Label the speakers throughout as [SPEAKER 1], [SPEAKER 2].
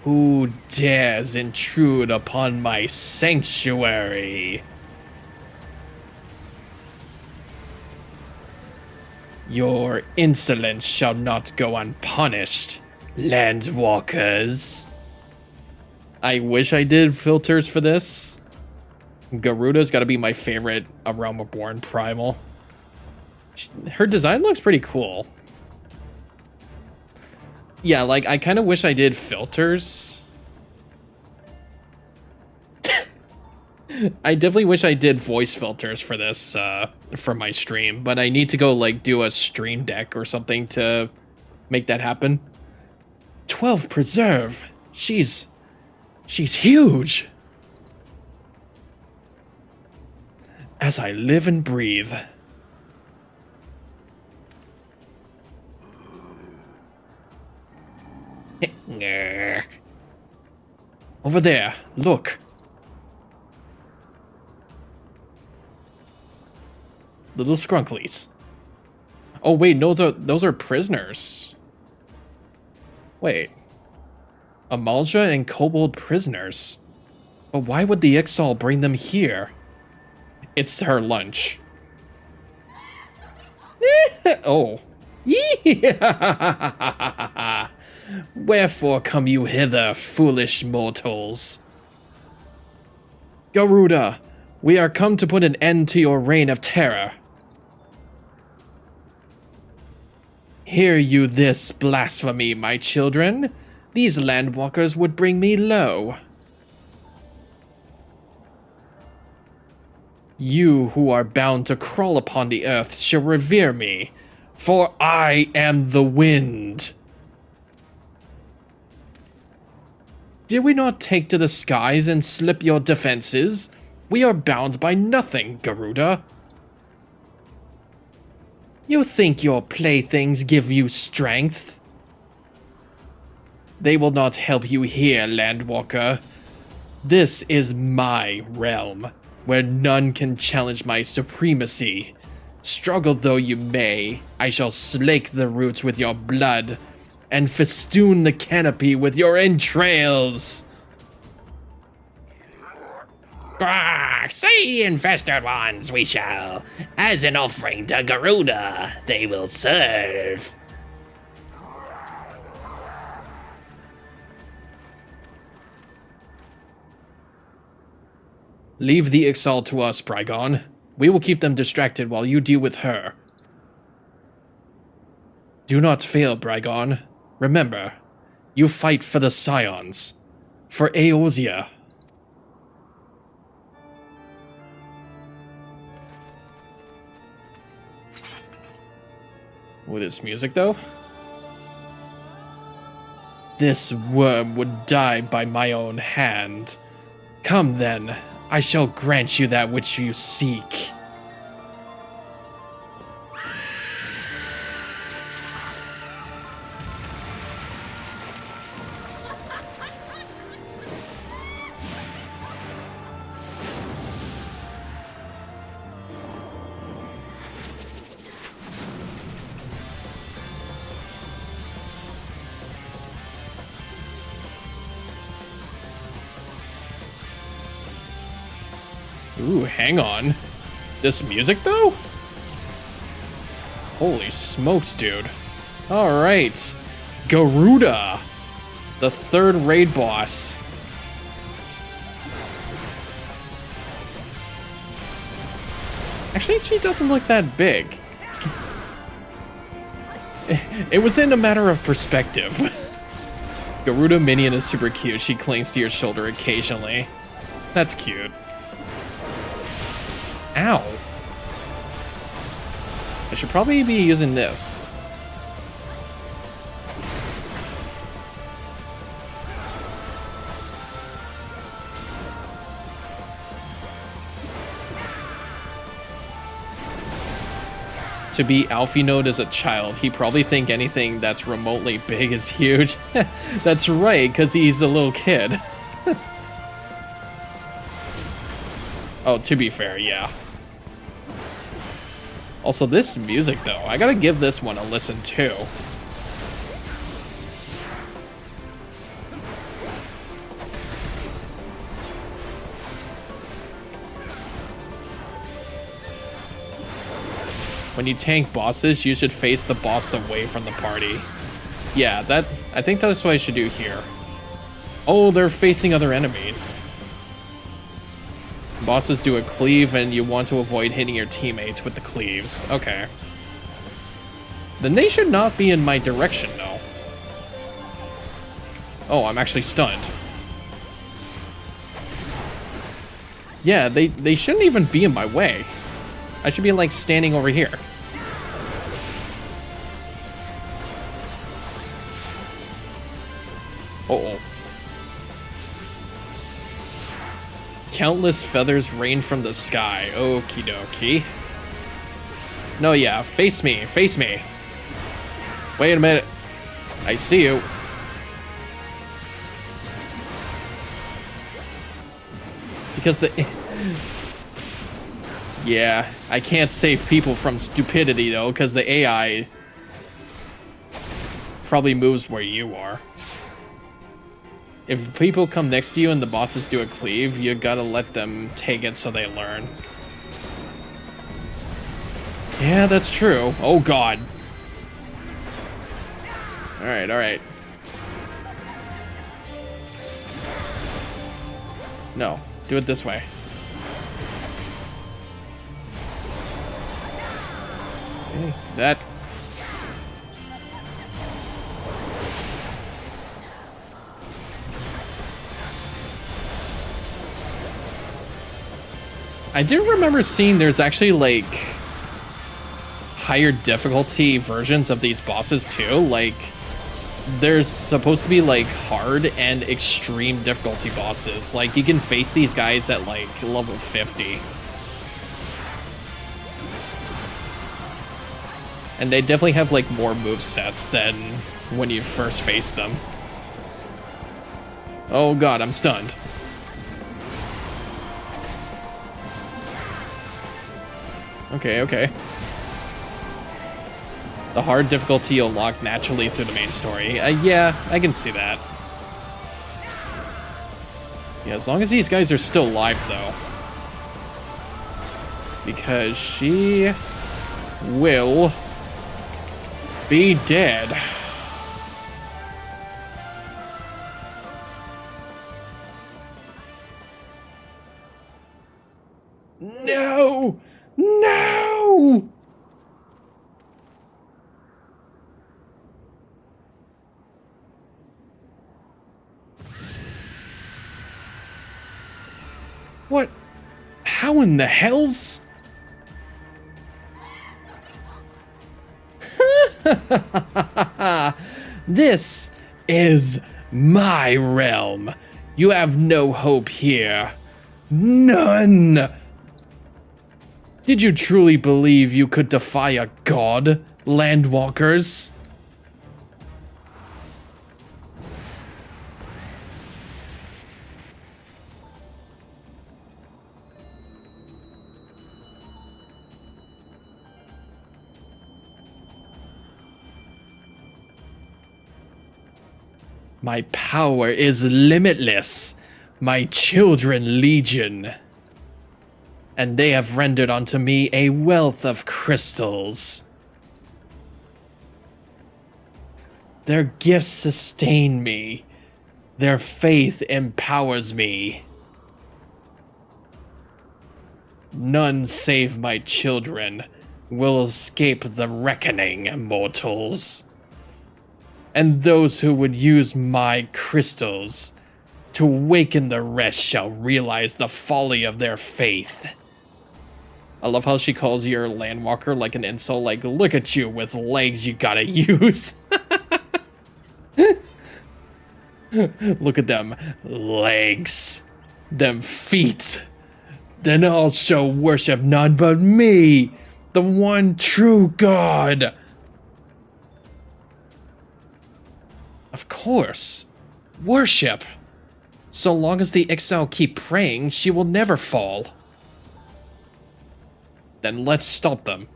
[SPEAKER 1] Who dares intrude upon my sanctuary? Your insolence shall not go unpunished, landwalkers. I wish I did filters for this. Garuda's gotta be my favorite Realm Reborn primal. Her design looks pretty cool. Yeah, like, I kind of wish I did filters. I definitely wish I did voice filters for this, for my stream, but I need to go, like, do a stream deck or something to make that happen. 12 Preserve! She's huge! As I live and breathe. Over there, look. Little scrunklies. Oh wait, no, those are prisoners. Wait. Amalja and Kobold prisoners. But why would the Ixal bring them here? It's her lunch. Oh. Wherefore come you hither, foolish mortals? Garuda, we are come to put an end to your reign of terror. Hear you this blasphemy, my children? These landwalkers would bring me low. You who are bound to crawl upon the earth shall revere me, for I am the wind. Did we not take to the skies and slip your defenses? We are bound by nothing, Garuda. You think your playthings give you strength? They will not help you here, Landwalker. This is my realm, where none can challenge my supremacy. Struggle though you may, I shall slake the roots with your blood, and festoon the canopy with your entrails.
[SPEAKER 2] Say infested ones we shall, as an offering to Garuda, they will serve.
[SPEAKER 1] Leave the Ixal to us, Brygon. We will keep them distracted while you deal with her. Do not fail, Brygon. Remember, you fight for the Scions, for Eorzea. With its music, though? This worm would die by my own hand. Come then, I shall grant you that which you seek. Ooh, hang on. This music, though? Holy smokes, dude. Alright. Garuda, the third raid boss. Actually, she doesn't look that big. It was in a matter of perspective. Garuda minion is super cute. She clings to your shoulder occasionally. That's cute. Ow. I should probably be using this. To be Alfie Node as a child, he probably think anything that's remotely big is huge. That's right, because he's a little kid. Oh, to be fair, yeah. Also, this music, though, I gotta give this one a listen, too. When you tank bosses, you should face the boss away from the party. Yeah, I think that's what I should do here. Oh, they're facing other enemies. Bosses do a cleave, and you want to avoid hitting your teammates with the cleaves. Okay. Then they should not be in my direction, though. Oh, I'm actually stunned. Yeah, they shouldn't even be in my way. I should be, like, standing over here. Uh-oh. Countless feathers rain from the sky. Okie dokie. No, yeah, face me, face me. Wait a minute. I see you. Because the... Yeah, I can't save people from stupidity, though, because the AI probably moves where you are. If people come next to you and the bosses do a cleave, you gotta let them take it so they learn. Yeah, that's true. Oh, God. Alright, alright. No, do it this way. Okay, that... I do remember seeing there's actually, like, higher difficulty versions of these bosses, too. Like, there's supposed to be, like, hard and extreme difficulty bosses. Like, you can face these guys at, like, level 50. And they definitely have, like, more movesets than when you first face them. Oh god, I'm stunned. Okay, okay. The hard difficulty you'll unlock naturally through the main story. Yeah, I can see that. Yeah, as long as these guys are still alive, though. Because she will be dead. No! No! What? How in the hells? This is my realm. You have no hope here. None. Did you truly believe you could defy a god, Landwalkers? My power is limitless, my children legion. And they have rendered unto me a wealth of crystals. Their gifts sustain me. Their faith empowers me. None save my children will escape the reckoning, mortals. And those who would use my crystals to awaken the rest shall realize the folly of their faith. I love how she calls your Landwalker like an insult, like, look at you with legs you gotta use. Look at them legs, them feet. Then all shall worship none but me, the one true God. Of course, worship. So long as the Exile keep praying, she will never fall. Then let's stop them.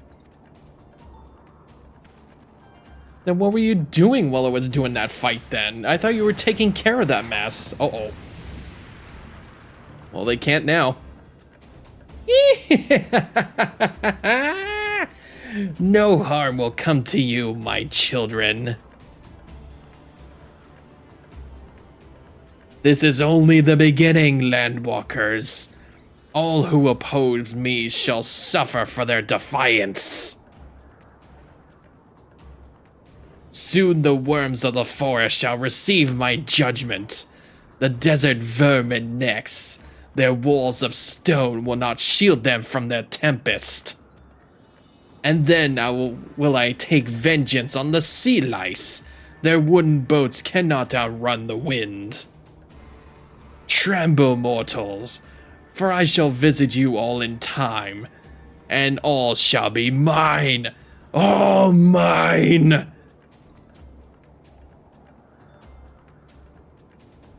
[SPEAKER 1] Then what were you doing while I was doing that fight then? I thought you were taking care of that mess. Uh-oh. Well, they can't now. No harm will come to you, my children. This is only the beginning, Landwalkers. All who oppose me shall suffer for their defiance. Soon the worms of the forest shall receive my judgment. The desert vermin next. Their walls of stone will not shield them from their tempest. And then will I take vengeance on the sea lice. Their wooden boats cannot outrun the wind. Tremble, mortals, for I shall visit you all in time, and all shall be mine. All mine!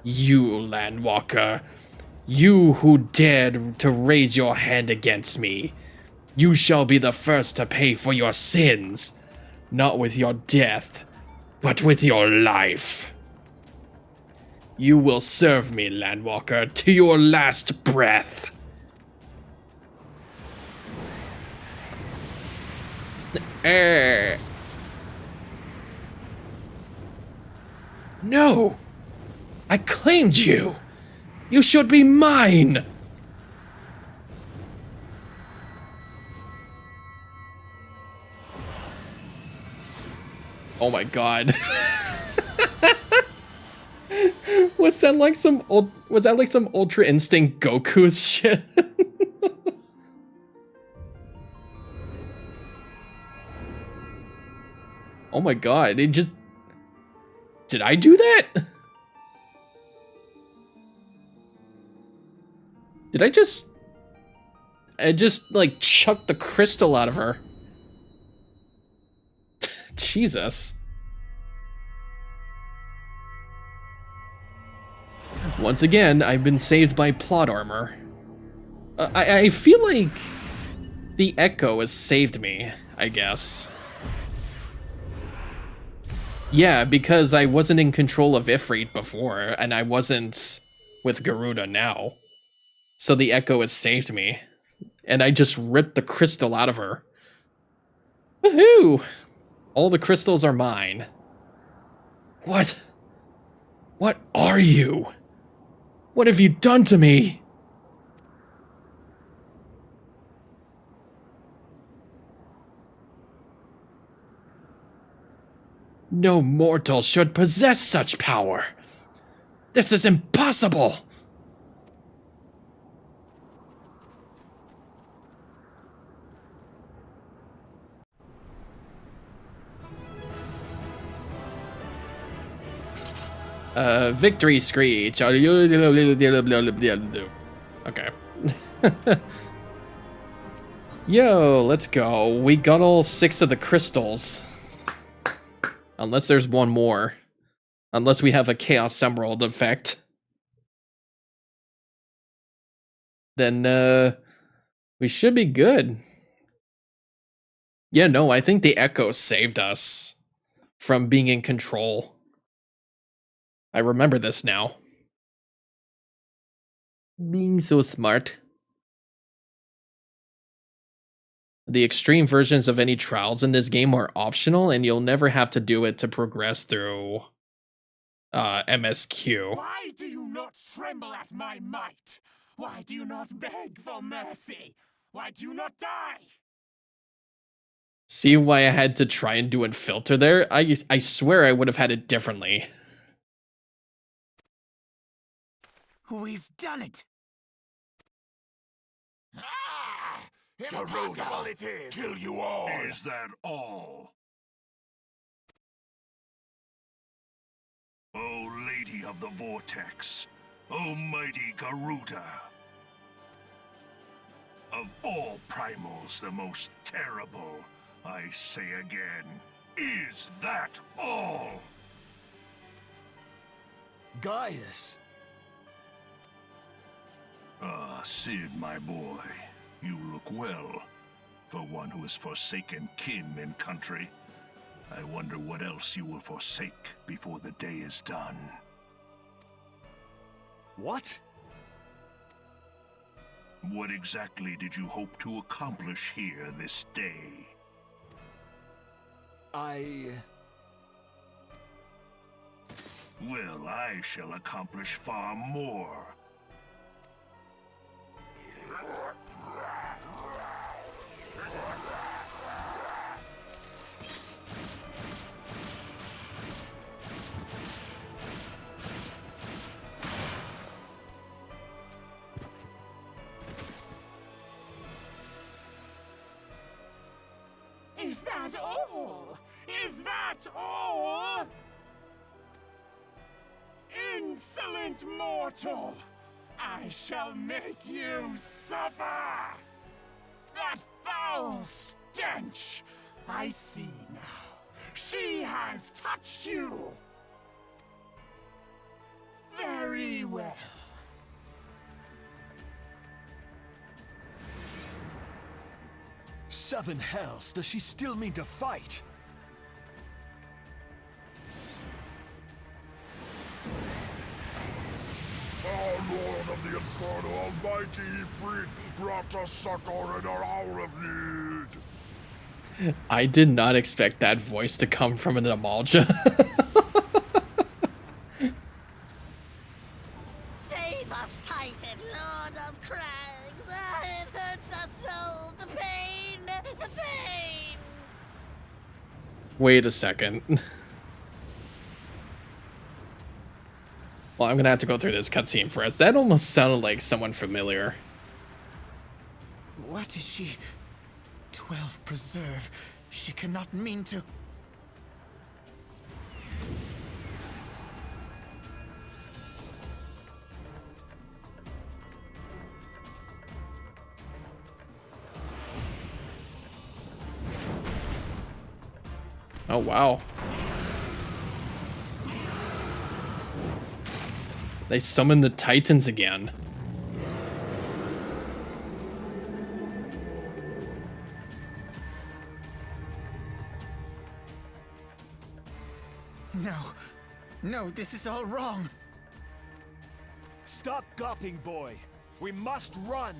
[SPEAKER 1] You, Landwalker, you who dared to raise your hand against me, you shall be the first to pay for your sins, not with your death, but with your life. You will serve me, Landwalker, to your last breath. No! I claimed you! You should be mine! Oh my god. Was that like some Ultra Instinct Goku's shit? Oh my god, it just... Did I do that? Did I just like chucked the crystal out of her? Jesus. Once again, I've been saved by plot armor. I feel like the Echo has saved me, I guess. Yeah, because I wasn't in control of Ifrit before, and I wasn't with Garuda now. So the Echo has saved me. And I just ripped the crystal out of her. Woohoo! All the crystals are mine. What? What are you? What have you done to me? No mortal should possess such power. This is impossible. Victory screech. Okay. Yo, let's go. We got all 6 of the crystals. Unless there's one more. Unless we have a Chaos Emerald effect. Then, we should be good. Yeah, no, I think the Echo saved us from being in control. I remember this now. Being so smart. The extreme versions of any trials in this game are optional, and you'll never have to do it to progress through MSQ.
[SPEAKER 3] Why do you not tremble at my might? Why do you not beg for mercy? Why do you not die?
[SPEAKER 1] See why I had to try and do and filter there? I swear I would have had it differently.
[SPEAKER 3] We've done it. Ah! Impossible it is!
[SPEAKER 4] Kill you all! Is that all? O Lady of the Vortex, O mighty Garuda, of all primals the most terrible, I say again, is that all?
[SPEAKER 3] Gaius!
[SPEAKER 4] Ah, Sid, my boy, you look well, for one who has forsaken kin and country. I wonder what else you will forsake before the day is done.
[SPEAKER 3] What?
[SPEAKER 4] What exactly did you hope to accomplish here this day? Well, I shall accomplish far more.
[SPEAKER 3] Is that all? Is that all? Insolent mortal! I shall make you suffer! That foul stench! I see now. She has touched you! Very well.
[SPEAKER 5] Seven hells, does she still mean to fight?
[SPEAKER 6] Oh, Lord of the Inferno Almighty, brought us succor in our hour of need.
[SPEAKER 1] I did not expect that voice to come from an Amalja.
[SPEAKER 7] Save us, Titan, Lord of Crags! It hurts our soul! The pain! The pain!
[SPEAKER 1] Wait a second. Well, I'm gonna have to go through this cutscene first. That almost sounded like someone familiar.
[SPEAKER 3] What is she? 12 preserve. She cannot mean to.
[SPEAKER 1] Oh, wow. They summoned the Titans again.
[SPEAKER 3] No. No, this is all wrong.
[SPEAKER 5] Stop gawping, boy. We must run.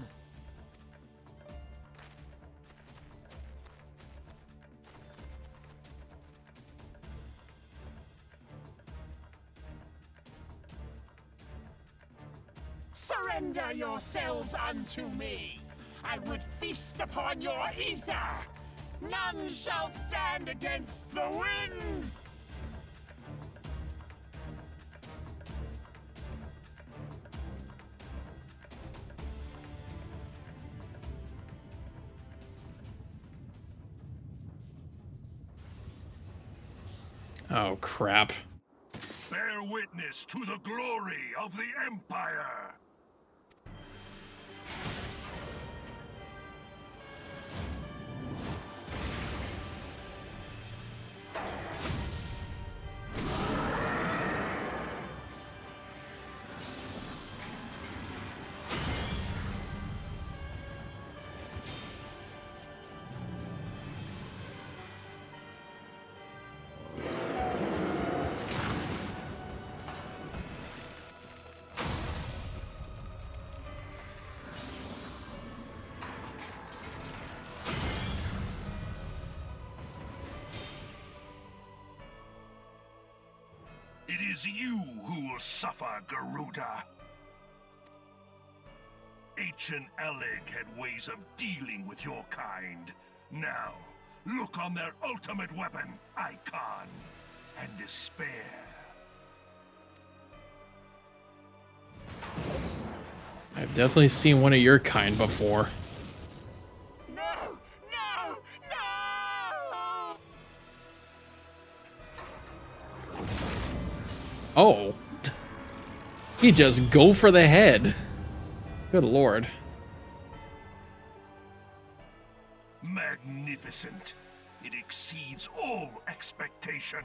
[SPEAKER 3] Surrender yourselves unto me. I would feast upon your ether. None shall stand against the wind.
[SPEAKER 1] Oh, crap.
[SPEAKER 4] Bear witness to the glory of the Empire! It is you who will suffer, Garuda. Ancient Alec had ways of dealing with your kind. Now, look on their ultimate weapon, Icon, and despair.
[SPEAKER 1] I've definitely seen one of your kind before.
[SPEAKER 3] No! No! No!
[SPEAKER 1] Oh. He just go for the head. Good lord.
[SPEAKER 4] Magnificent. It exceeds all expectation.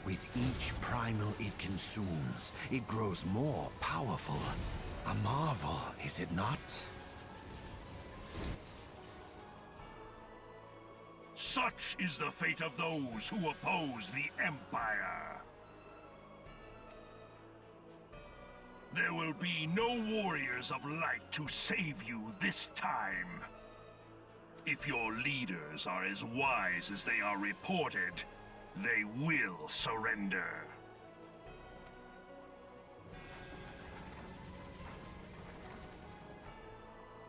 [SPEAKER 8] With each primal it consumes, it grows more powerful. A marvel, is it not?
[SPEAKER 4] Such is the fate of those who oppose the Empire. There will be no warriors of light to save you this time. If your leaders are as wise as they are reported, they will surrender.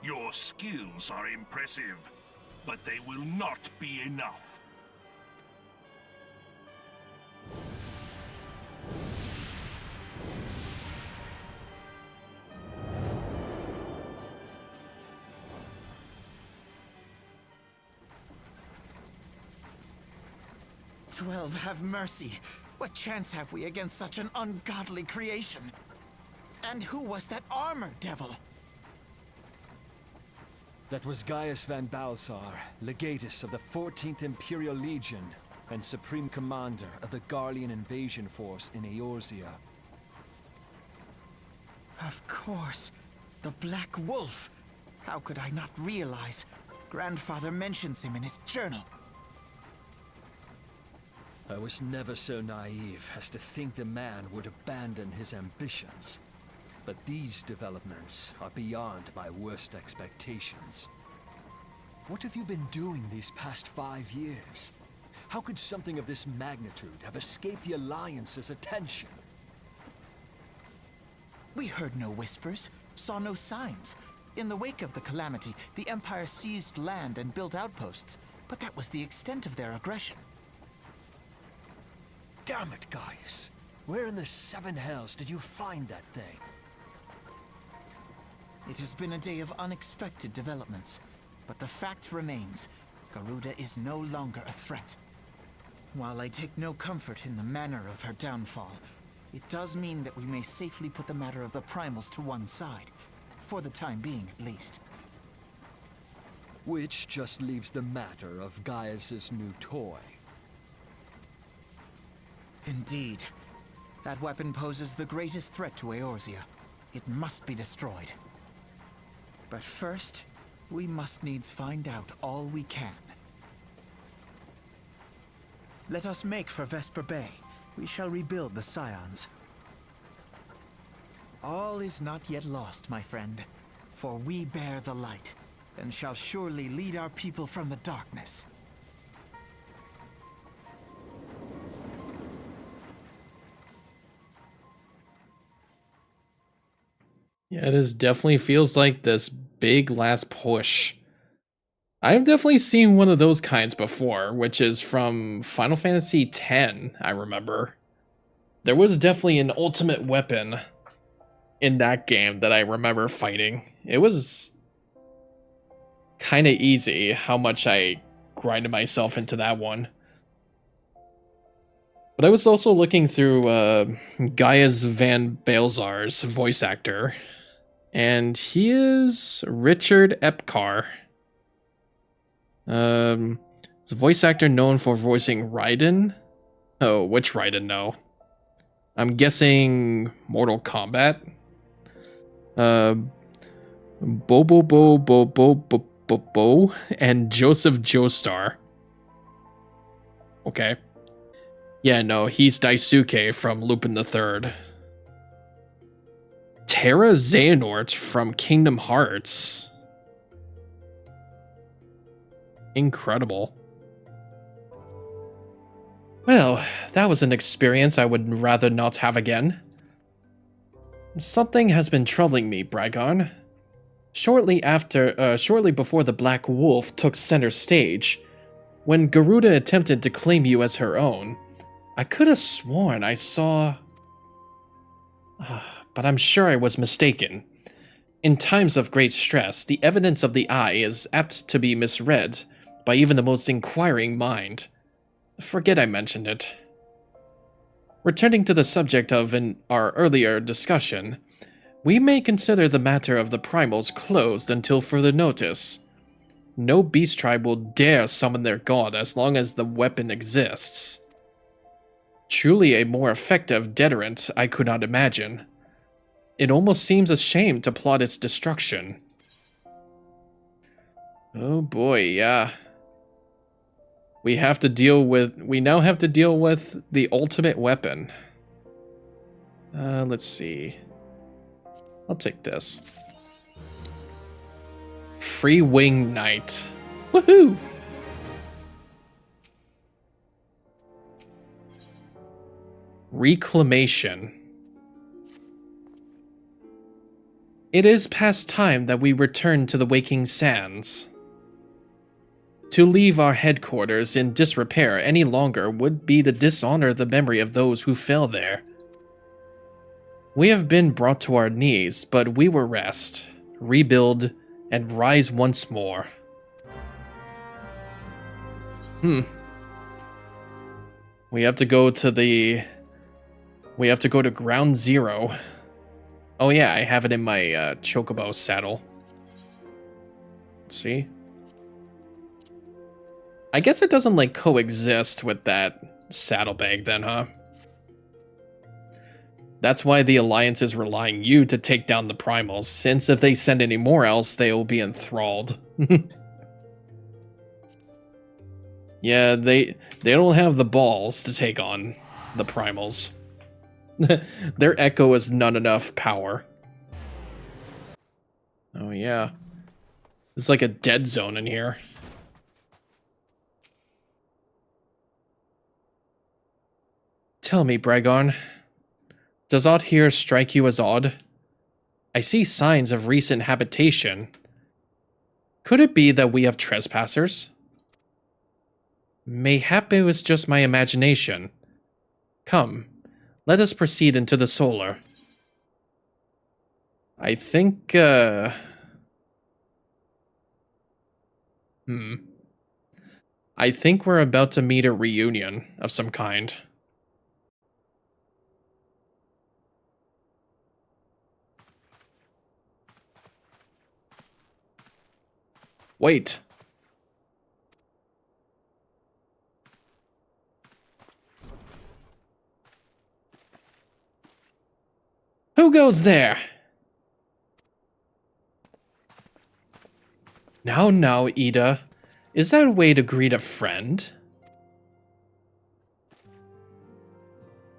[SPEAKER 4] Your skills are impressive, but they will not be enough.
[SPEAKER 8] XII, have mercy. What chance have we against such an ungodly creation? And who was that armored devil?
[SPEAKER 5] That was Gaius van Balsar, legatus of the 14th Imperial Legion and Supreme Commander of the Garlean invasion force in Eorzea.
[SPEAKER 8] Of course. The Black Wolf. How could I not realize? Grandfather mentions him in his journal.
[SPEAKER 5] I was never so naive as to think the man would abandon his ambitions. But these developments are beyond my worst expectations. What have you been doing these past 5 years? How could something of this magnitude have escaped the Alliance's attention?
[SPEAKER 8] We heard no whispers, saw no signs. In the wake of the calamity, the Empire seized land and built outposts, but that was the extent of their aggression.
[SPEAKER 5] Damn it, Gaius! Where in the seven hells did you find that thing?
[SPEAKER 8] It has been a day of unexpected developments, but the fact remains, Garuda is no longer a threat. While I take no comfort in the manner of her downfall, it does mean that we may safely put the matter of the primals to one side, for the time being at least.
[SPEAKER 5] Which just leaves the matter of Gaius's new toy.
[SPEAKER 8] Indeed. That weapon poses the greatest threat to Eorzea. It must be destroyed. But first, we must needs find out all we can. Let us make for Vesper Bay. We shall rebuild the Scions. All is not yet lost, my friend, for we bear the light, and shall surely lead our people from the darkness.
[SPEAKER 1] Yeah, it definitely feels like this big last push. I've definitely seen one of those kinds before, which is from Final Fantasy X, I remember. There was definitely an ultimate weapon in that game that I remember fighting. It was kind of easy how much I grinded myself into that one. But I was also looking through Gaius van Balsar's voice actor, and he is Richard Epcar. He's a voice actor known for voicing Raiden. Oh, which Raiden? No. I'm guessing Mortal Kombat. Bo, and Joseph Joestar. Okay. Yeah, no, he's Daisuke from Lupin the Third. Terra Xehanort from Kingdom Hearts. Incredible. Well, that was an experience I would rather not have again. Something has been troubling me, Bragon. Shortly before the Black Wolf took center stage, when Garuda attempted to claim you as her own, I could have sworn I saw... but I'm sure I was mistaken. In times of great stress, the evidence of the eye is apt to be misread by even the most inquiring mind. Forget I mentioned it. Returning to the subject of our earlier discussion, we may consider the matter of the primals closed until further notice. No beast tribe will dare summon their god as long as the weapon exists. Truly a more effective deterrent I could not imagine. It almost seems a shame to plot its destruction. Oh boy, yeah. We now have to deal with the ultimate weapon. Let's see. I'll take this. Free Wing Knight. Woohoo! Reclamation. It is past time that we return to the Waking Sands. To leave our headquarters in disrepair any longer would be to dishonor the memory of those who fell there. We have been brought to our knees, but we will rest, rebuild, and rise once more. We have to go to Ground Zero. Oh yeah, I have it in my Chocobo saddle. Let's see. I guess it doesn't, like, coexist with that saddlebag then, huh? That's why the Alliance is relying you to take down the Primals, since if they send any more else, they will be enthralled. Yeah, they don't have the balls to take on the Primals. Their Echo is not enough power. Oh yeah. It's like a dead zone in here. Tell me, Bragon, does aught here strike you as odd? I see signs of recent habitation. Could it be that we have trespassers? Mayhap it was just my imagination. Come, let us proceed into the solar. I think, I think we're about to meet a reunion of some kind. Wait. Who goes there? Now, Ida. Is that a way to greet a friend?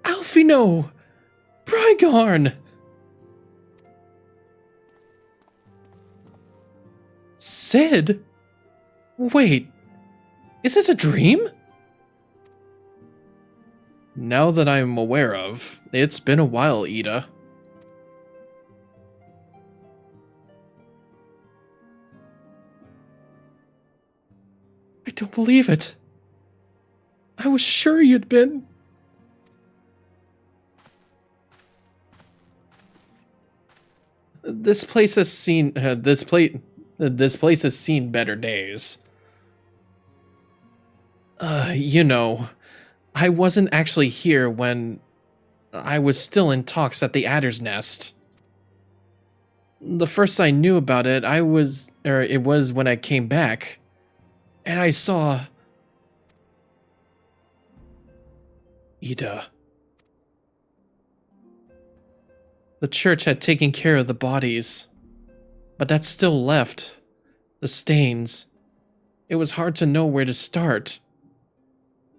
[SPEAKER 1] Alfino! Brygarn! Sid? Wait, is this a dream? Now that I'm aware of, it's been a while, Ida. I don't believe it. I was sure you'd been. This place has seen this place has seen better days. You know, I wasn't actually here when I was still in talks at the Adder's Nest. The first I knew about it, it was when I came back, and I saw Ida. The church had taken care of the bodies, but that still left the stains. It was hard to know where to start.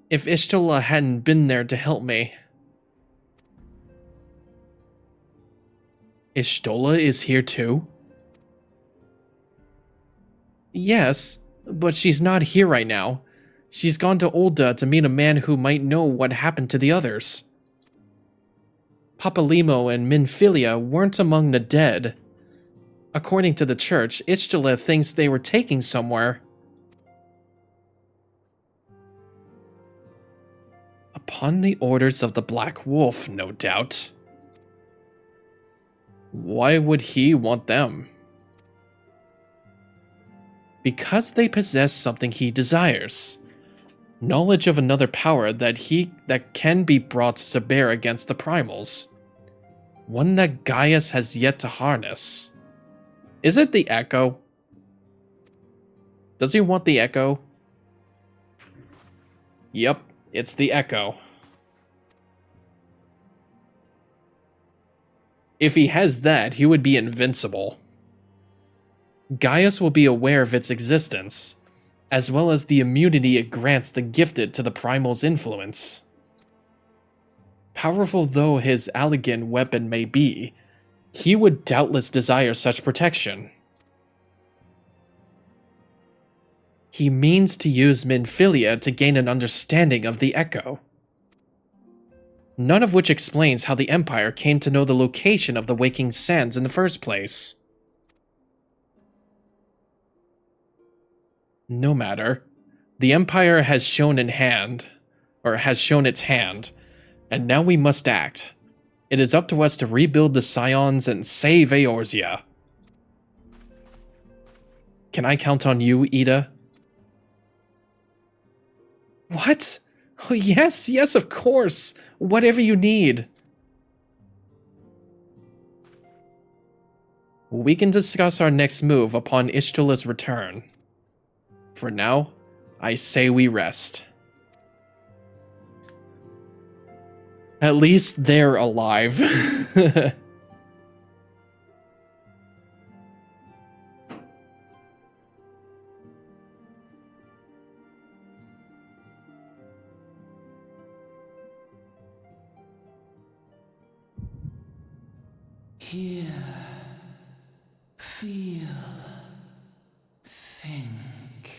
[SPEAKER 1] If Ishtola hadn't been there to help me. Ishtola is here too? Yes, but she's not here right now. She's gone to Ulda to meet a man who might know what happened to the others. Papalimo and Minfilia weren't among the dead. According to the church, Ishtola thinks they were taken somewhere. Upon the orders of the Black Wolf, no doubt. Why would he want them? Because they possess something he desires. Knowledge of another power that can be brought to bear against the primals. One that Gaius has yet to harness. Is it the Echo? Does he want the Echo? Yep, it's the Echo. If he has that, he would be invincible. Gaius will be aware of its existence, as well as the immunity it grants the gifted to the primal's influence. Powerful though his Allegan weapon may be, He would doubtless desire such protection. He means to use Minfilia to gain an understanding of the Echo. None of which explains how the Empire came to know the location of the Waking Sands in the first place. No matter. The Empire has shown its hand, and now we must act. It is up to us to rebuild the Scions and save Eorzea. Can I count on you, Ida? What? Oh, yes, of course. Whatever you need. We can discuss our next move upon Ishtola's return. For now, I say we rest. At least they're alive.
[SPEAKER 9] Hear, feel, think.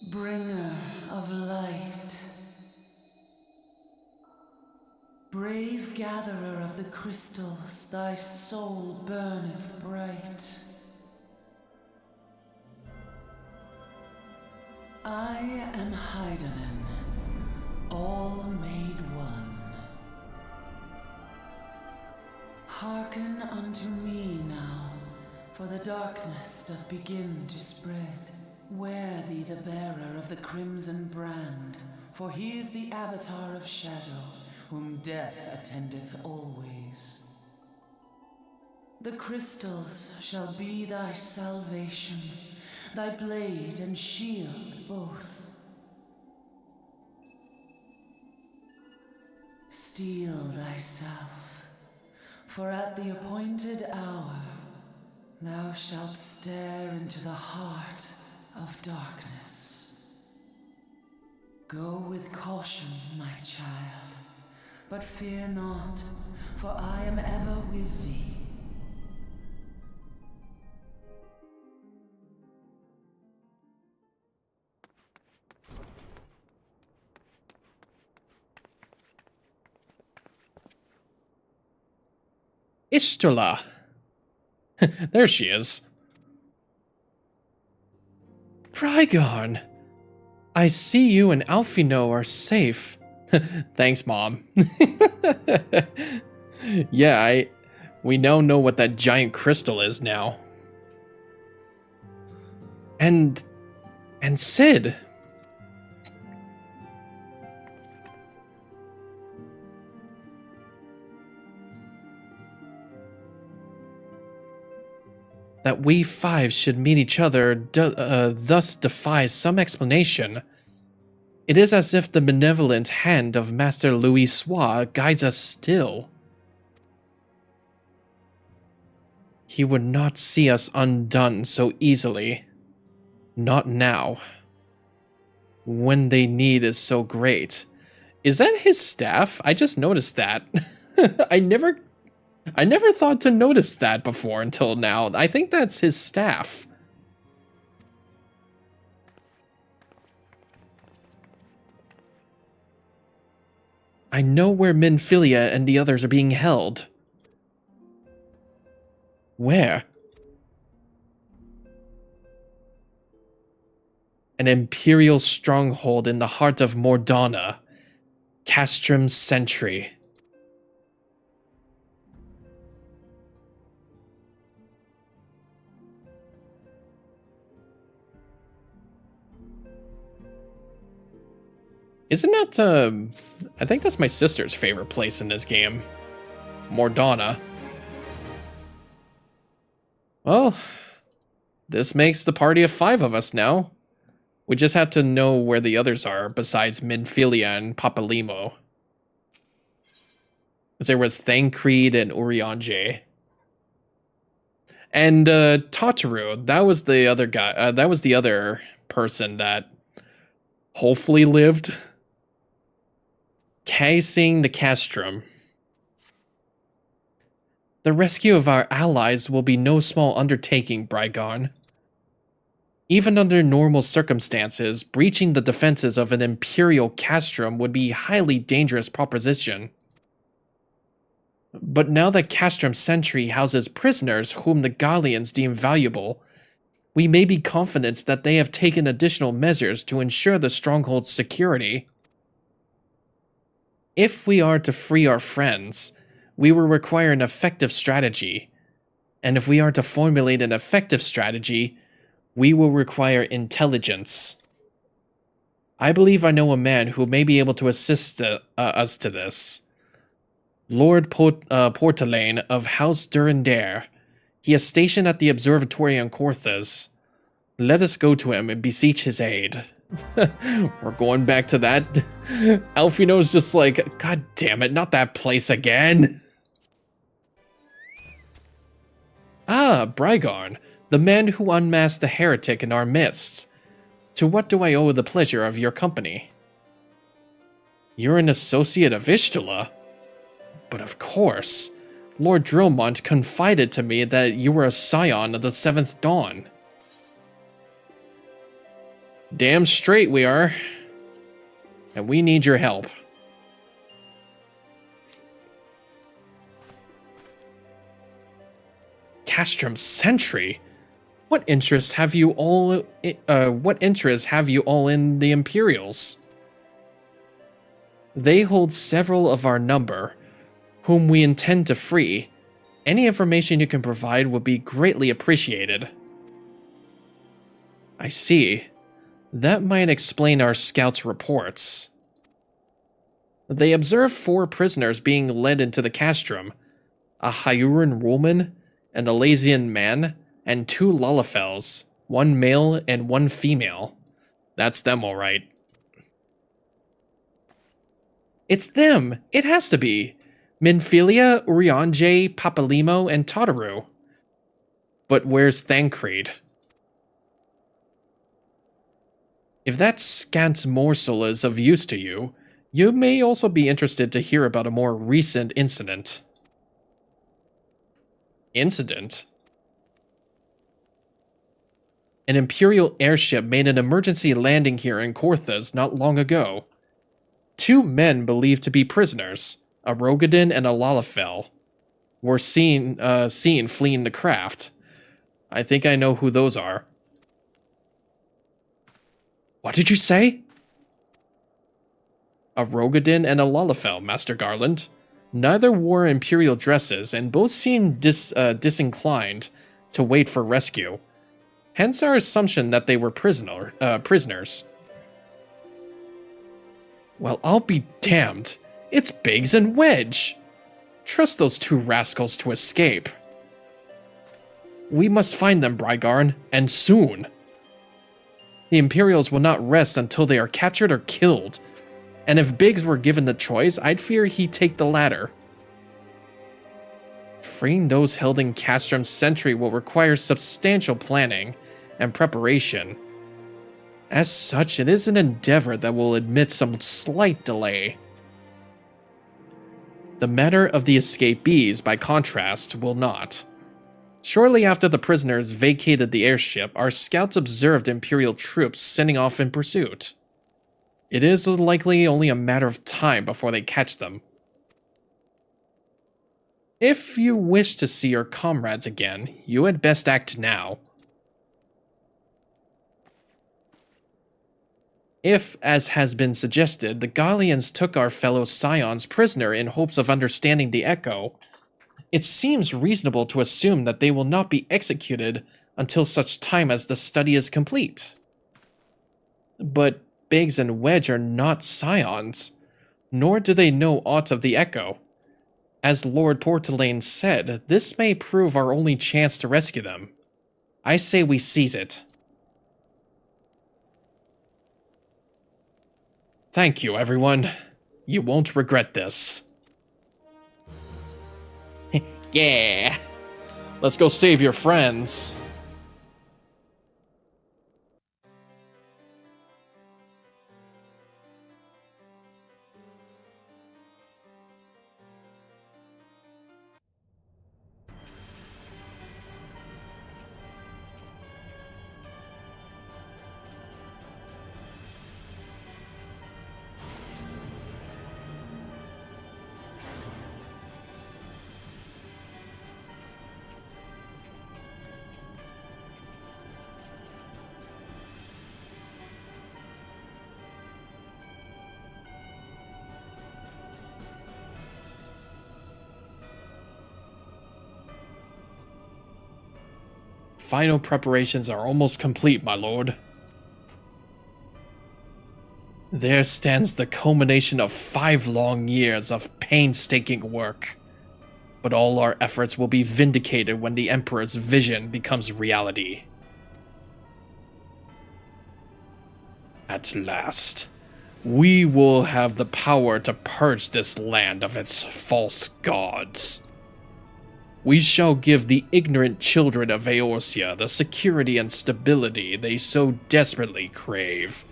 [SPEAKER 9] Bringer of light, brave gatherer of the crystals, thy soul burneth bright. I am Hydaelyn, all made one. Hearken unto me now, for the darkness doth begin to spread. Wear thee the bearer of the crimson brand, for he is the avatar of shadow, whom death attendeth always. The crystals shall be thy salvation, thy blade and shield both. Steel thyself, for at the appointed hour thou shalt stare into the heart of darkness. Go with caution, my child, but fear not, for I am ever with thee.
[SPEAKER 1] Ishtola. There she is. Trigon. I see you and Alphino are safe. Thanks, Mom. Yeah, we now know what that giant crystal is now. And Sid. That we five should meet each other thus defies some explanation. It is as if the benevolent hand of Master Louis Soir guides us still. He would not see us undone so easily. Not now. When they need is so great. Is that his staff? I just noticed that. I never thought to notice that before until now. I think that's his staff. I know where Minfilia and the others are being held. Where? An Imperial stronghold in the heart of Mordana. Castrum Sentry. Isn't that, I think that's my sister's favorite place in this game. Mordana. Well, this makes the party of 5 of us now. We just have to know where the others are, besides Minfilia and Papalimo. There was Thancred and Urianger. And Tataru, that was the other guy. That was the other person that hopefully lived. Casing the Castrum. The rescue of our allies will be no small undertaking, Brygon. Even under normal circumstances, breaching the defenses of an Imperial castrum would be a highly dangerous proposition. But now that Castrum Sentry houses prisoners whom the Gallians deem valuable, we may be confident that they have taken additional measures to ensure the stronghold's security. If we are to free our friends, we will require an effective strategy. And if we are to formulate an effective strategy, we will require intelligence. I believe I know a man who may be able to assist us to this. Lord Portelaine of House Durandare. He is stationed at the observatory on Corthas. Let us go to him and beseech his aid. We're going back to that. Alfino's just like, God damn it, not that place again. Ah, Brygon, the man who unmasked the heretic in our midst. To what do I owe the pleasure of your company? You're an associate of Ishtula? But of course, Lord Drillmont confided to me that you were a scion of the 7th Dawn. Damn straight we are. And we need your help. Castrum Sentry? What interest have you all in the Imperials? They hold several of our number, whom we intend to free. Any information you can provide would be greatly appreciated. I see. That might explain our scouts' reports. They observed 4 prisoners being led into the castrum, a Hyuran woman, an Alazian man, and 2 Lalafels, 1 male and 1 female. That's them all right. It's them! It has to be! Minfilia, Urianger, Papalimo, and Tataru. But where's Thancred? If that scant morsel is of use to you, you may also be interested to hear about a more recent incident. Incident? An Imperial airship made an emergency landing here in Corthas not long ago. 2 men believed to be prisoners, a Rogadin and a Lalafell, were seen fleeing the craft. I think I know who those are. What did you say? A Rogadin and a Lalafell, Master Garland. Neither wore Imperial dresses, and both seemed disinclined to wait for rescue. Hence our assumption that they were prisoners. Well, I'll be damned. It's Biggs and Wedge. Trust those 2 rascals to escape. We must find them, Brygarn, and soon. The Imperials will not rest until they are captured or killed. And if Biggs were given the choice, I'd fear he'd take the latter. Freeing those held in Castrum Sentry will require substantial planning and preparation. As such, it is an endeavor that will admit some slight delay. The matter of the escapees, by contrast, will not. Shortly after the prisoners vacated the airship, our scouts observed Imperial troops setting off in pursuit. It is likely only a matter of time before they catch them. If you wish to see your comrades again, you had best act now. If, as has been suggested, the Gallians took our fellow scions prisoner in hopes of understanding the echo, it seems reasonable to assume that they will not be executed until such time as the study is complete. But Biggs and Wedge are not scions, nor do they know aught of the Echo. As Lord Portelaine said, this may prove our only chance to rescue them. I say we seize it. Thank you, everyone. You won't regret this. Yeah. Let's go save your friends. Final preparations are almost complete, my lord. There stands the culmination of 5 long years of painstaking work. But all our efforts will be vindicated when the Emperor's vision becomes reality. At last, we will have the power to purge this land of its false gods. We shall give the ignorant children of Eorzea the security and stability they so desperately crave,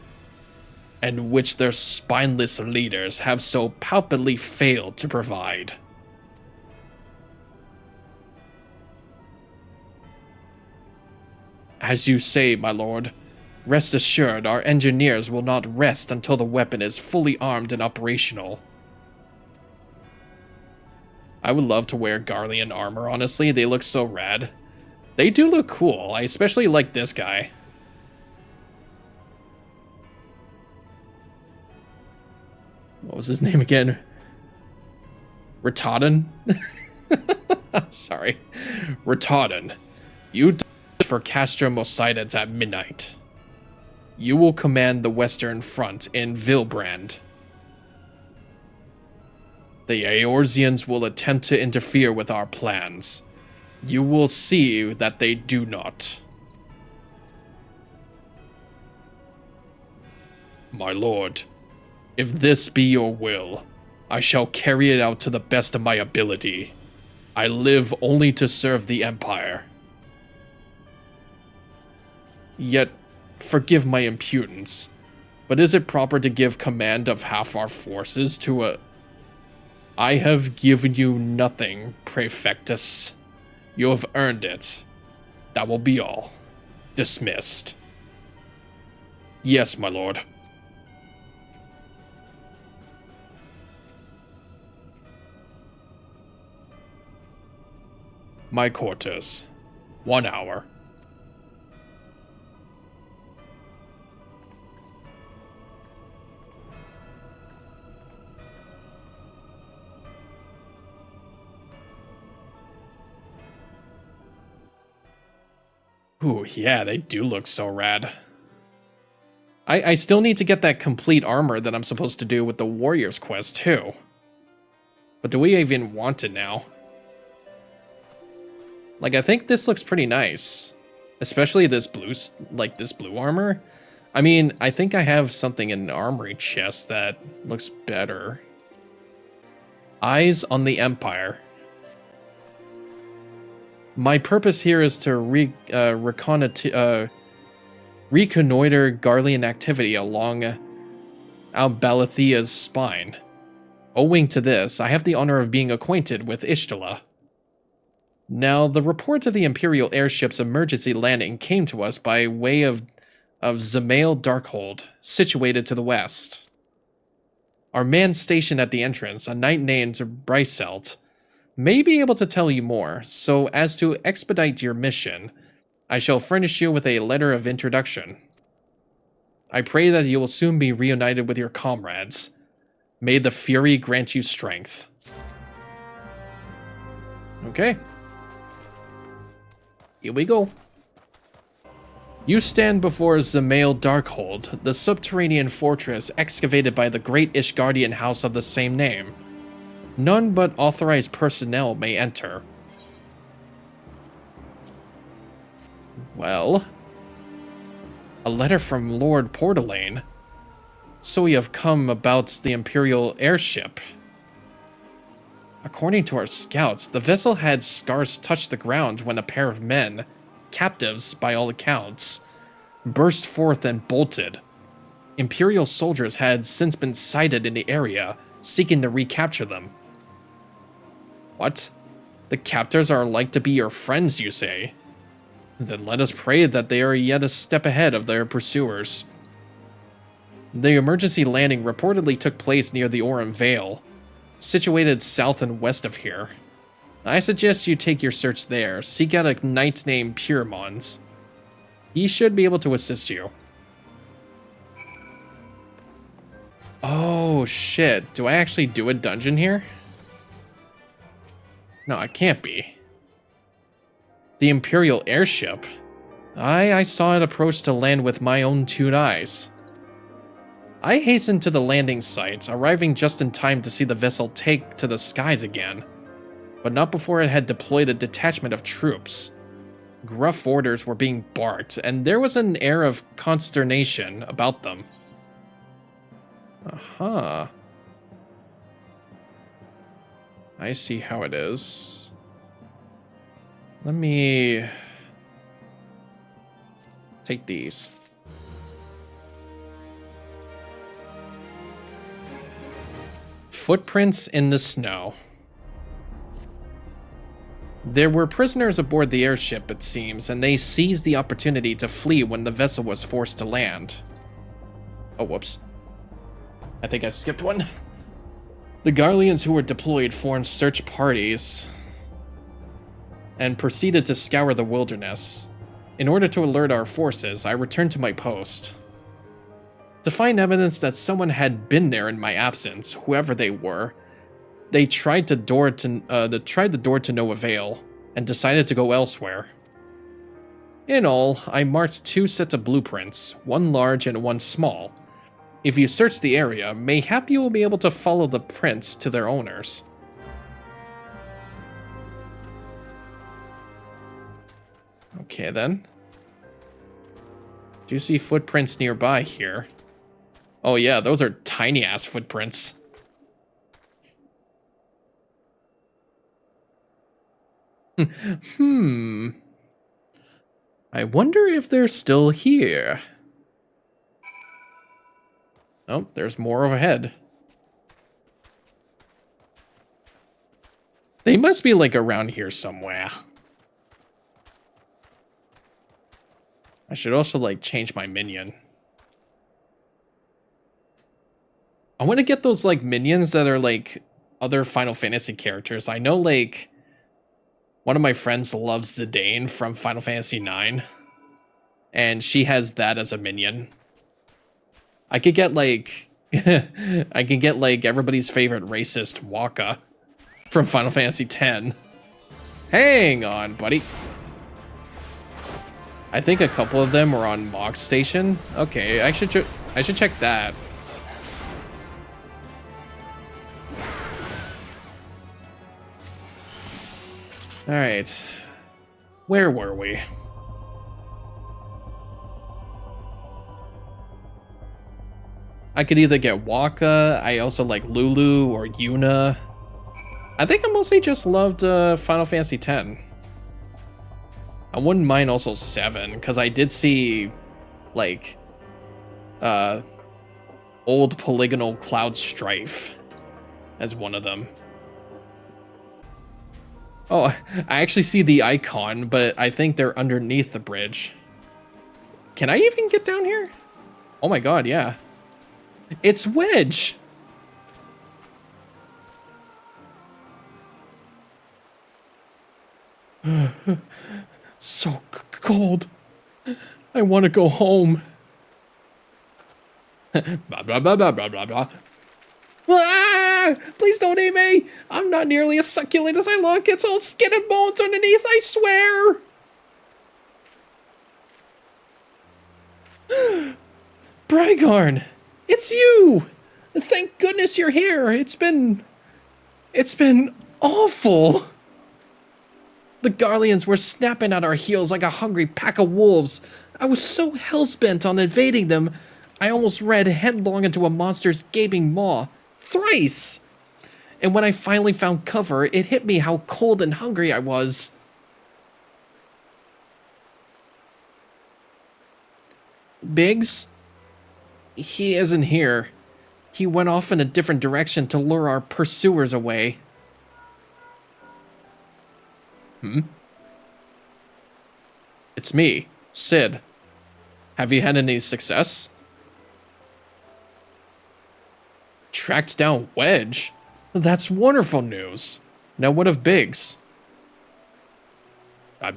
[SPEAKER 1] and which their spineless leaders have so palpably failed to provide. As you say, my lord, rest assured our engineers will not rest until the weapon is fully armed and operational. I would love to wear Garlean armor, honestly. They look so rad. They do look cool. I especially like this guy. What was his name again? Ratadin? I'm sorry. Ratadin. You die for Castra Mosidids at midnight. You will command the Western Front in Vilbrand. The Eorzeans will attempt to interfere with our plans. You will see that they do not. My lord, if this be your will, I shall carry it out to the best of my ability. I live only to serve the Empire. Yet, forgive my impudence, but is it proper to give command of half our forces to a... I have given you nothing, Praefectus. You have earned it. That will be all. Dismissed. Yes, my lord. My quarters. 1 hour. Ooh, yeah, they do look so rad. I still need to get that complete armor that I'm supposed to do with the Warriors quest, too. But do we even want it now? Like, I think this looks pretty nice. Especially this blue, this blue armor. I mean, I think I have something in an armory chest that looks better. Eyes on the Empire. My purpose here is to reconnoiter Garlean activity along Albalathea's spine. Owing to this, I have the honor of being acquainted with Ishtala. Now, the report of the Imperial airship's emergency landing came to us by way of Zamail Darkhold, situated to the west. Our man stationed at the entrance, a knight named Bryselt, may be able to tell you more, so as to expedite your mission, I shall furnish you with a letter of introduction. I pray that you will soon be reunited with your comrades. May the Fury grant you strength. Okay. Here we go. You stand before Zamail Darkhold, the subterranean fortress excavated by the great Ishgardian house of the same name. None but authorized personnel may enter. Well, a letter from Lord Portalane. So we have come about the Imperial airship. According to our scouts, the vessel had scarce touched the ground when a pair of men, captives by all accounts, burst forth and bolted. Imperial soldiers had since been sighted in the area, seeking to recapture them. What? The captors are like to be your friends, you say? Then let us pray that they are yet a step ahead of their pursuers. The emergency landing reportedly took place near the Aurum Vale, situated south and west of here. I suggest you take your search there, seek out a knight named Pyrmons. He should be able to assist you. Oh shit, do I actually do a dungeon here? No, it can't be. The Imperial airship? I saw it approach to land with my own 2 eyes. I hastened to the landing site, arriving just in time to see the vessel take to the skies again, but not before it had deployed a detachment of troops. Gruff orders were being barked, and there was an air of consternation about them. Aha. I see how it is. Let me take these. Footprints in the snow. There were prisoners aboard the airship, it seems, and they seized the opportunity to flee when the vessel was forced to land. Oh, whoops. I think I skipped one. The Garleans who were deployed formed search parties and proceeded to scour the wilderness. In order to alert our forces, I returned to my post. To find evidence that someone had been there in my absence, whoever they were, they tried the door to no avail, and decided to go elsewhere. In all, I marked 2 sets of blueprints, one large and one small. If you search the area, mayhap you will be able to follow the prints to their owners. Okay then. Do you see footprints nearby here? Oh yeah, those are tiny ass footprints. I wonder if they're still here. Oh, there's more overhead. They must be like around here somewhere. I should also like change my minion. I want to get those like minions that are like other Final Fantasy characters. I know like one of my friends loves Zidane from Final Fantasy IX, and she has that as a minion. I could get like I can get like everybody's favorite racist Waka from Final Fantasy X. Hang on, buddy. I think a couple of them are on Mog Station. Okay, I should check that. All right, where were we? I could either get Waka, I also like Lulu or Yuna. I think I mostly just loved Final Fantasy X. I wouldn't mind also 7, because I did see, like, old polygonal Cloud Strife as one of them. Oh, I actually see the icon, but I think they're underneath the bridge. Can I even get down here? Oh my god, yeah. It's Wedge! So cold. I want to go home. Blah, blah, blah, blah, blah, blah, blah. Ah! Please don't eat me! I'm not nearly as succulent as I look. It's all skin and bones underneath, I swear! Brygarn! It's you! Thank goodness you're here. It's been awful. The Garleans were snapping at our heels like a hungry pack of wolves. I was so hellbent on invading them, I almost ran headlong into a monster's gaping maw. Thrice! And when I finally found cover, it hit me how cold and hungry I was. Biggs? He isn't here. He went off in a different direction to lure our pursuers away. It's me, Sid. Have you had any success? Tracked down Wedge? That's wonderful news. Now what of Biggs? I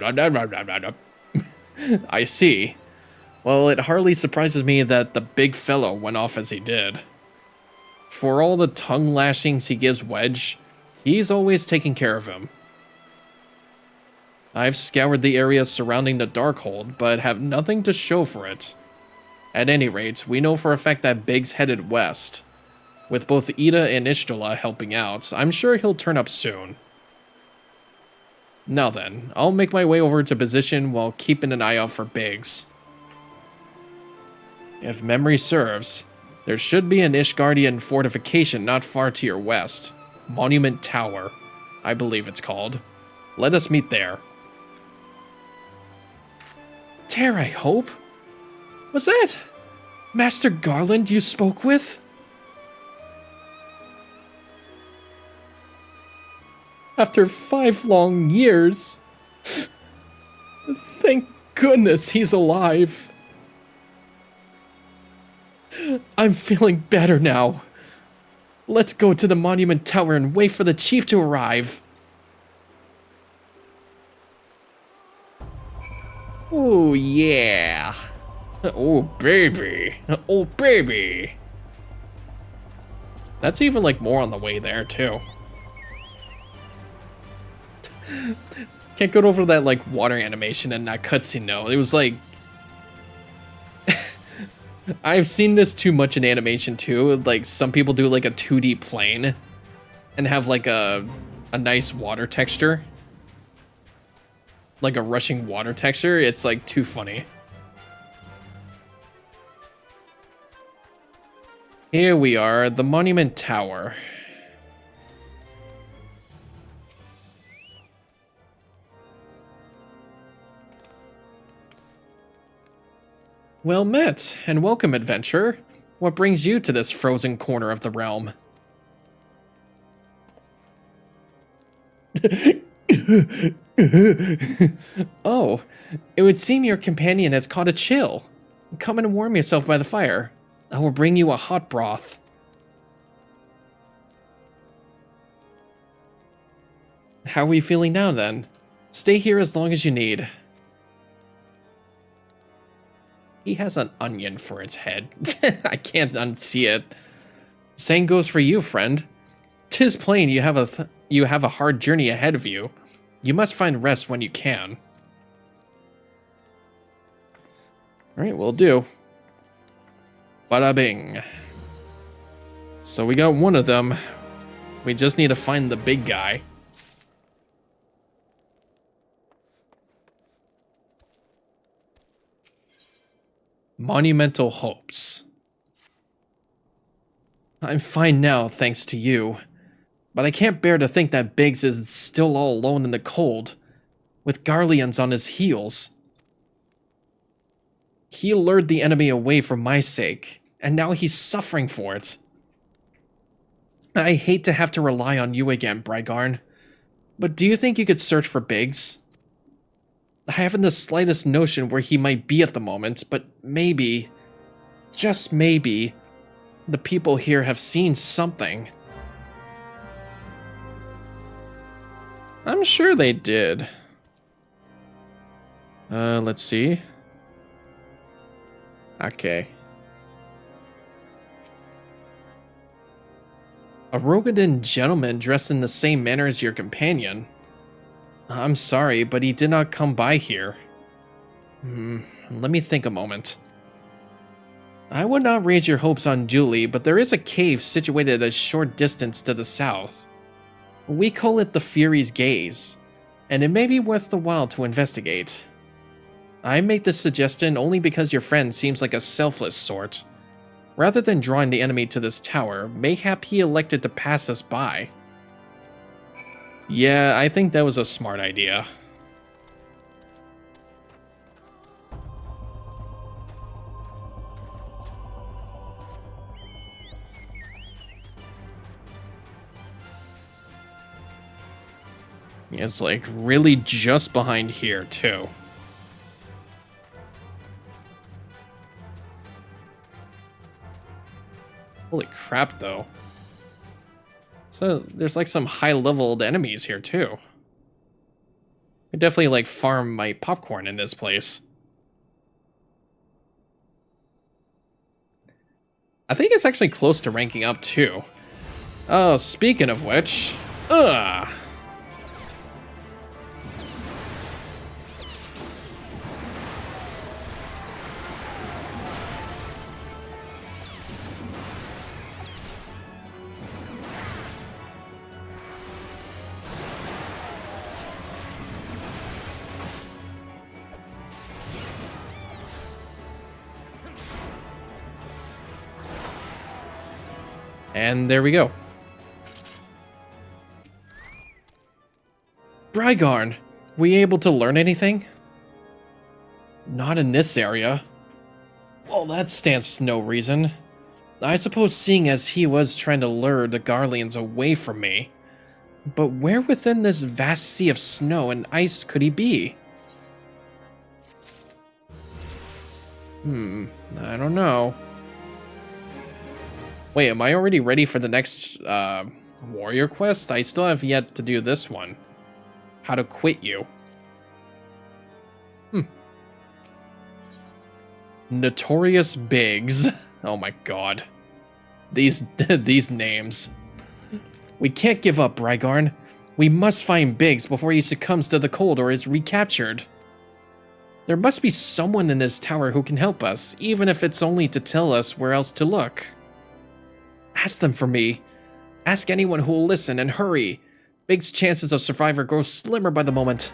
[SPEAKER 1] see. Well, it hardly surprises me that the big fellow went off as he did. For all the tongue lashings he gives Wedge, he's always taking care of him. I've scoured the areas surrounding the Darkhold, but have nothing to show for it. At any rate, we know for a fact that Biggs headed west. With both Ida and Ishtala helping out, I'm sure he'll turn up soon. Now then, I'll make my way over to position while keeping an eye out for Biggs. If memory serves, there should be an Ishgardian fortification not far to your west. Monument Tower, I believe it's called. Let us meet there. Tear, I hope? Was that Master Garland you spoke with? After 5 long years. Thank goodness he's alive. I'm feeling better now. Let's go to the Monument Tower and wait for the chief to arrive. Oh, yeah. Oh, baby. Oh, baby. That's even, like, more on the way there, too. Can't go over that, like, water animation and that cutscene, though. It was, like... I've seen this too much in animation, too. Like, some people do, like, a 2D plane and have, like, a nice water texture. Like a rushing water texture. It's, like, too funny. Here we are, the Monument Tower. Well met, and welcome, adventurer. What brings you to this frozen corner of the realm? Oh, it would seem your companion has caught a chill. Come and warm yourself by the fire. I will bring you a hot broth. How are you feeling now, then? Stay here as long as you need. He has an onion for its head. I can't unsee it. Same goes for you, friend. 'Tis plain you have a hard journey ahead of you. You must find rest when you can. Alright, will do. Bada bing. So we got one of them. We just need to find the big guy. Monumental hopes. I'm fine now, thanks to you. But I can't bear to think that Biggs is still all alone in the cold, with Garleans on his heels. He lured the enemy away for my sake, and now he's suffering for it. I hate to have to rely on you again, Brygarn, but do you think you could search for Biggs? I haven't the slightest notion where he might be at the moment, but maybe, just maybe, the people here have seen something. I'm sure they did. Let's see. Okay. A Rogadin gentleman dressed in the same manner as your companion. I'm sorry, but he did not come by here. Let me think a moment. I would not raise your hopes unduly, but there is a cave situated a short distance to the south. We call it the Fury's Gaze, and it may be worth the while to investigate. I make this suggestion only because your friend seems like a selfless sort. Rather than drawing the enemy to this tower, mayhap he elected to pass us by. Yeah, I think that was a smart idea. It's like really just behind here too. Holy crap though. So there's like some high-leveled enemies here too. I definitely like farm my popcorn in this place. I think it's actually close to ranking up too. Oh, speaking of which, ugh. And there we go. Brygarn, were you able to learn anything? Not in this area. Well, that stands to no reason. I suppose seeing as he was trying to lure the Garleans away from me. But where within this vast sea of snow and ice could he be? I don't know. Wait, am I already ready for the next warrior quest? I still have yet to do this one. How to quit you. Notorious Biggs. Oh my god. These names. We can't give up, Brygarn. We must find Biggs before he succumbs to the cold or is recaptured. There must be someone in this tower who can help us, even if it's only to tell us where else to look. Ask them for me. Ask anyone who will listen, and hurry. Big's chances of survival grow slimmer by the moment.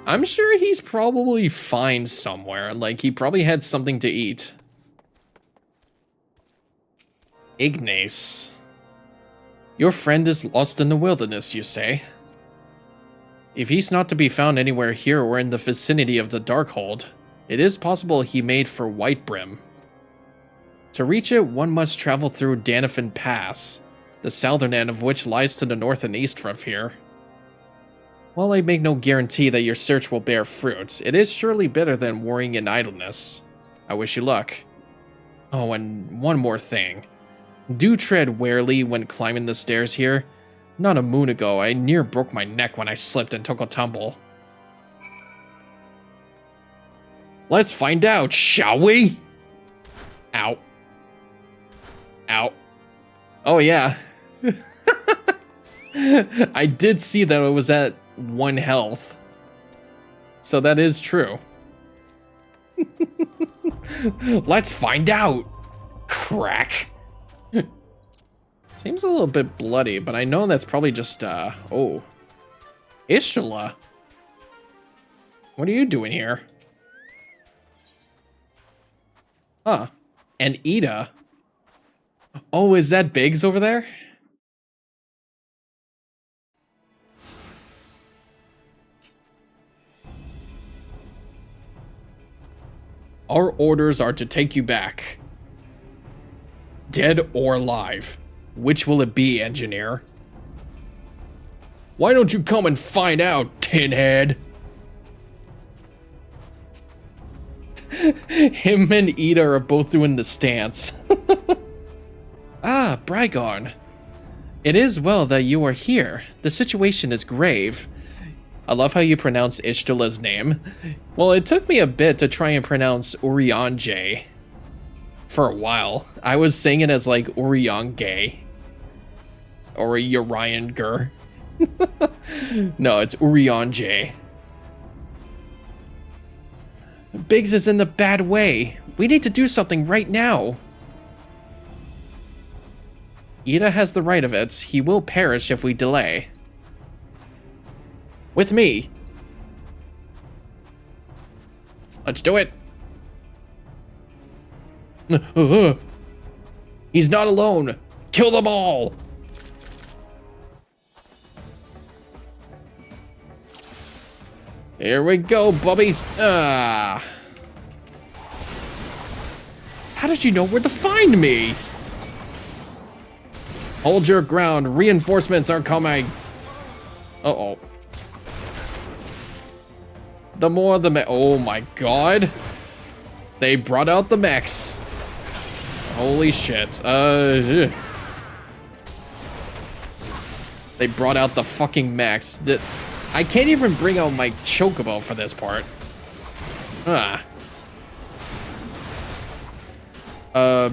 [SPEAKER 1] I'm sure he's probably fine somewhere, like he probably had something to eat. Ignace. Your friend is lost in the wilderness, you say? If he's not to be found anywhere here or in the vicinity of the Darkhold, it is possible he made for Whitebrim. To reach it, one must travel through Danifin Pass, the southern end of which lies to the north and east from here. While I make no guarantee that your search will bear fruit, it is surely better than worrying in idleness. I wish you luck. Oh, and one more thing. Do tread warily when climbing the stairs here. Not a moon ago, I near broke my neck when I slipped and took a tumble. Let's find out, shall we? Ow. Ow. Oh yeah. I did see that it was at 1 health. So that is true. Let's find out. Crack. Seems a little bit bloody, but I know that's probably just, oh. Ishla. What are you doing here? Huh. And Ida. Oh, is that Biggs over there? Our orders are to take you back. Dead or alive. Which will it be, engineer? Why don't you come and find out, tinhead? Him and Ida are both doing the stance. Ah, Brygarn. It is well that you are here. The situation is grave. I love how you pronounce Ishtala's name. Well, it took me a bit to try and pronounce Urianger. For a while. I was saying it as like Urianger. Or Urianger. No, it's Urianger. Biggs is in the bad way. We need to do something right now. Ida has the right of it. He will perish if we delay. With me. Let's do it. He's not alone. Kill them all. Here we go, bubbies. How did you know where to find me? Hold your ground. Reinforcements are coming. Uh-oh. The more the me- Oh my god. They brought out the mechs. Holy shit. They brought out the fucking mechs. I can't even bring out my chocobo for this part.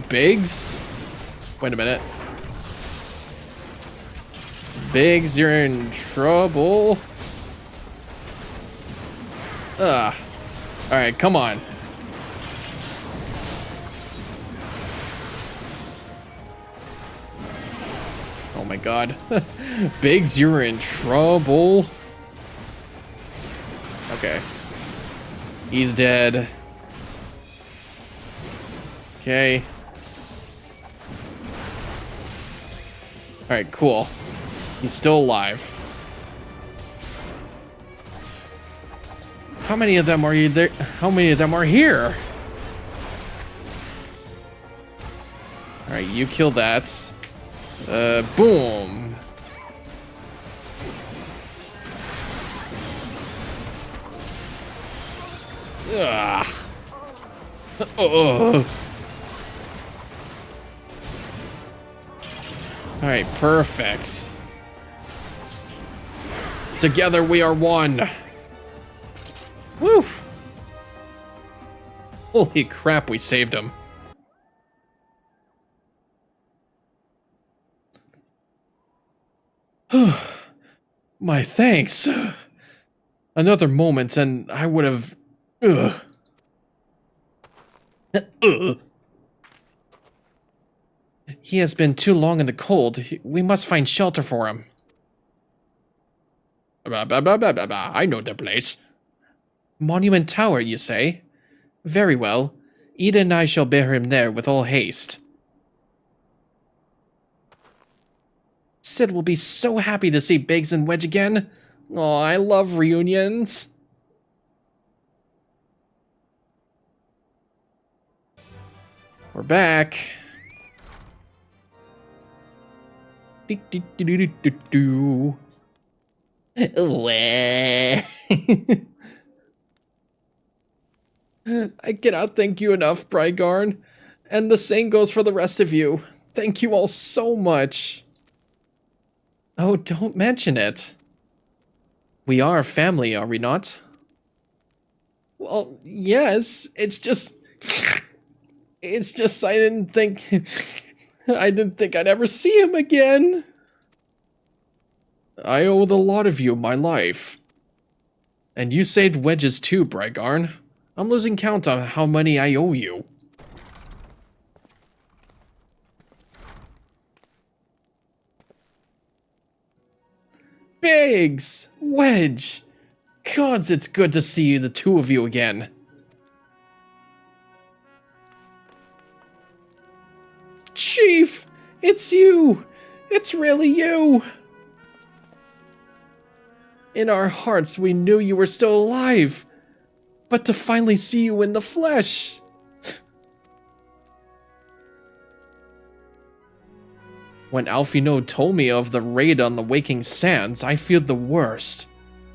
[SPEAKER 1] Biggs? Wait a minute. Biggs, you're in trouble. Alright, come on. Oh my god. Biggs, you're in trouble. Okay. He's dead. Okay. Alright, cool. He's still alive. How many of them are you there? How many of them are here? Alright, you kill that. Boom. Ugh. Alright, perfect. Together we are one. Woo! Holy crap, we saved him. My thanks. Another moment and I would have... He has been too long in the cold. We must find shelter for him. I know the place. Monument Tower, you say? Very well. Ida and I shall bear him there with all haste. Sid will be so happy to see Biggs and Wedge again. Oh, I love reunions. We're back. I cannot thank you enough, Brygarn. And the same goes for the rest of you. Thank you all so much. Oh, don't mention it. We are family, are we not? Well, yes. It's just I didn't think I'd ever see him again. I owe the lot of you my life. And you saved Wedges too, Brygarn. I'm losing count on how many I owe you. Biggs! Wedge! Gods, it's good to see the two of you again. Chief! It's you! It's really you! In our hearts, we knew you were still alive. But to finally see you in the flesh! When Alfino told me of the raid on the Waking Sands, I feared the worst.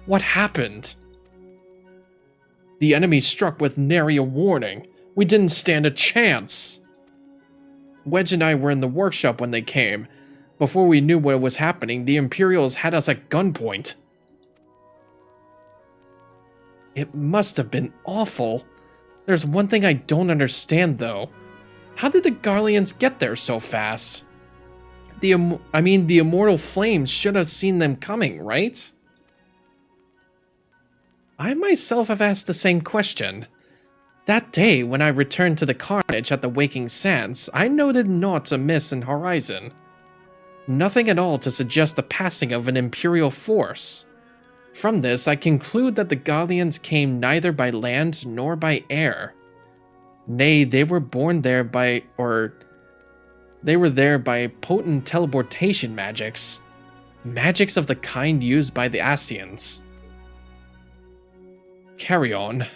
[SPEAKER 1] What happened? The enemy struck with nary a warning. We didn't stand a chance. Wedge and I were in the workshop when they came. Before we knew what was happening, the Imperials had us at gunpoint. It must have been awful. There's one thing I don't understand, though. How did the Garleans get there so fast? The Immortal Flames should have seen them coming, right? I myself have asked the same question. That day, when I returned to the carnage at the Waking Sands, I noted naught amiss in horizon. Nothing at all to suggest the passing of an Imperial force. From this, I conclude that the Gallians came neither by land nor by air. Nay, they were there by potent teleportation magics. Magics of the kind used by the Asians. Carry on.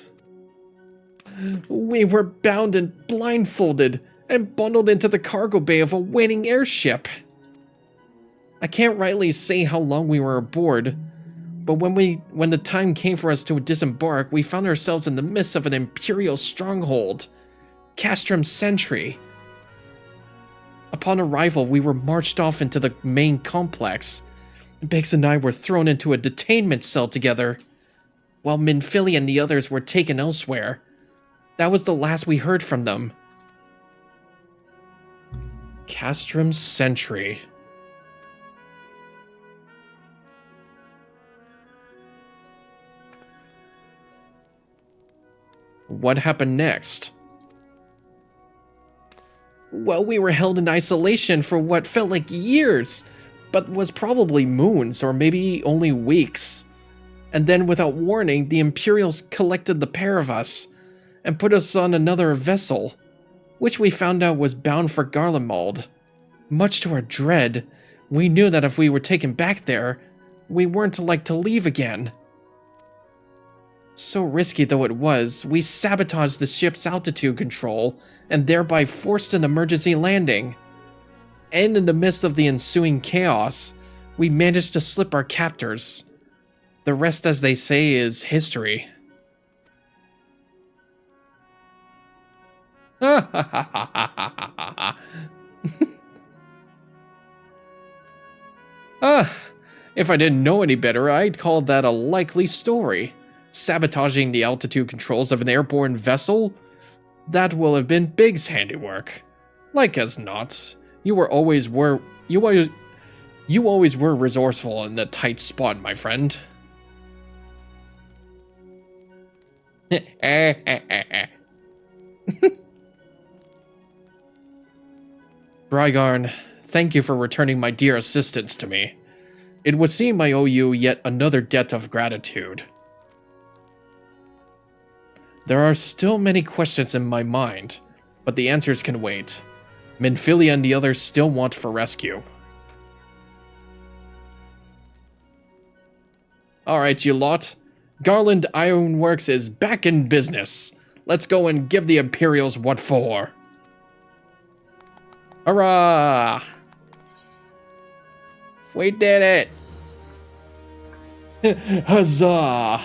[SPEAKER 1] We were bound and blindfolded and bundled into the cargo bay of a waiting airship. I can't rightly say how long we were aboard, but when the time came for us to disembark, we found ourselves in the midst of an Imperial stronghold, Castrum Sentry. Upon arrival, we were marched off into the main complex. Biggs and I were thrown into a detainment cell together, while Minfili and the others were taken elsewhere. That was the last we heard from them. Castrum Sentry. What happened next? Well, we were held in isolation for what felt like years, but was probably moons or maybe only weeks. And then, without warning, the Imperials collected the pair of us and put us on another vessel, which we found out was bound for Garlemald. Much to our dread, we knew that if we were taken back there, we weren't like to leave again. So risky though it was, we sabotaged the ship's altitude control and thereby forced an emergency landing. And in the midst of the ensuing chaos, we managed to slip our captors. The rest, as they say, is history. If I didn't know any better, I'd call that a likely story. Sabotaging the altitude controls of an airborne vessel? That will have been Big's handiwork. Like as not, you always were resourceful in a tight spot, my friend. Brygarn, thank you for returning my dear assistance to me. It would seem I owe you yet another debt of gratitude. There are still many questions in my mind, but the answers can wait. Minfilia and the others still want for rescue. Alright, you lot. Garland Ironworks is back in business. Let's go and give the Imperials what for. Hurrah! We did it! Huzzah!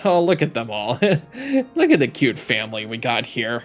[SPEAKER 1] Oh, look at them all. Look at the cute family we got here.